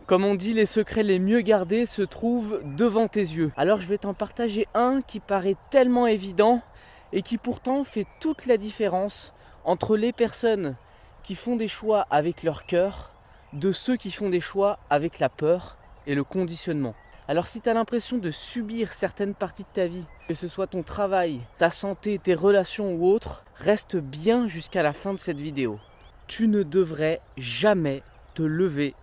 Comme on dit, les secrets les mieux gardés se trouvent devant tes yeux. Alors je vais t'en partager un qui paraît tellement évident et qui pourtant fait toute la différence entre les personnes qui font des choix avec leur cœur de ceux qui font des choix avec la peur et le conditionnement. Alors si tu as l'impression de subir certaines parties de ta vie, que ce soit ton travail, ta santé, tes relations ou autres, reste bien jusqu'à la fin de cette vidéo. Tu ne devrais jamais te lever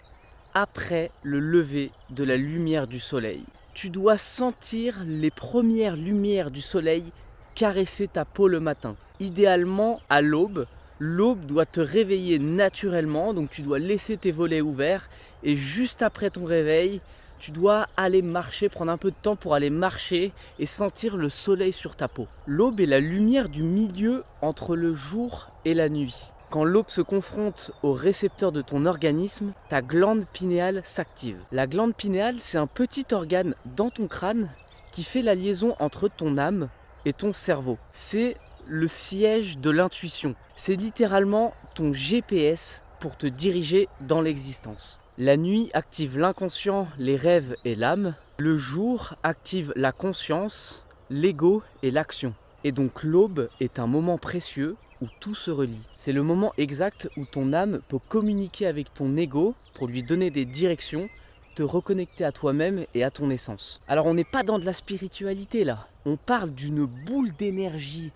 après le lever de la lumière du soleil. Tu dois sentir les premières lumières du soleil caresser ta peau le matin. Idéalement à l'aube. L'aube doit te réveiller naturellement, donc tu dois laisser tes volets ouverts et juste après ton réveil, tu dois aller marcher, prendre un peu de temps pour aller marcher et sentir le soleil sur ta peau. L'aube est la lumière du milieu entre le jour et la nuit. Quand l'aube se confronte aux récepteurs de ton organisme, ta glande pinéale s'active. La glande pinéale, c'est un petit organe dans ton crâne qui fait la liaison entre ton âme et ton cerveau. C'est le siège de l'intuition. C'est littéralement ton GPS pour te diriger dans l'existence. La nuit active l'inconscient, les rêves et l'âme. Le jour active la conscience, l'ego et l'action. Et donc l'aube est un moment précieux où tout se relie. C'est le moment exact où ton âme peut communiquer avec ton ego pour lui donner des directions, te reconnecter à toi-même et à ton essence. Alors on n'est pas dans de la spiritualité là. On parle d'une boule d'énergie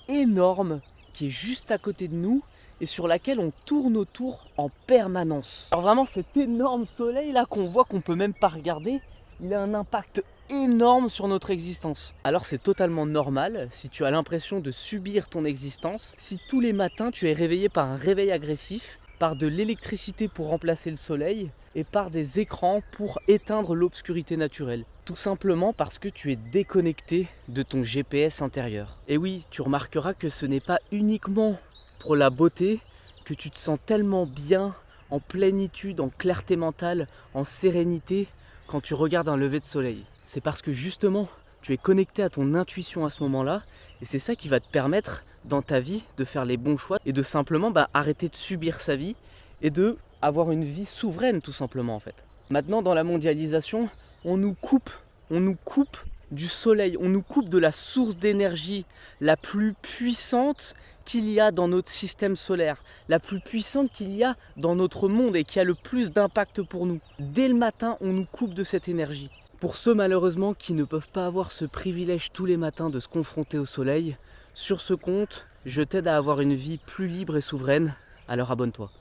énorme qui est juste à côté de nous et sur laquelle on tourne autour en permanence. Alors vraiment cet énorme soleil là qu'on voit qu'on peut même pas regarder, il a un impact énorme sur notre existence. Alors c'est totalement normal si tu as l'impression de subir ton existence, si tous les matins tu es réveillé par un réveil agressif, par de l'électricité pour remplacer le soleil et par des écrans pour éteindre l'obscurité naturelle. Tout simplement parce que tu es déconnecté de ton GPS intérieur. Et oui, tu remarqueras que ce n'est pas uniquement pour la beauté que tu te sens tellement bien, en plénitude, en clarté mentale, en sérénité quand tu regardes un lever de soleil. C'est parce que justement, tu es connecté à ton intuition à ce moment-là et c'est ça qui va te permettre dans ta vie de faire les bons choix et de simplement arrêter de subir sa vie et de avoir une vie souveraine tout simplement en fait. Maintenant dans la mondialisation, on nous coupe du soleil, on nous coupe de la source d'énergie la plus puissante qu'il y a dans notre système solaire, la plus puissante qu'il y a dans notre monde et qui a le plus d'impact pour nous. Dès le matin, on nous coupe de cette énergie. Pour ceux malheureusement qui ne peuvent pas avoir ce privilège tous les matins de se confronter au soleil, sur ce compte, je t'aide à avoir une vie plus libre et souveraine, alors abonne-toi.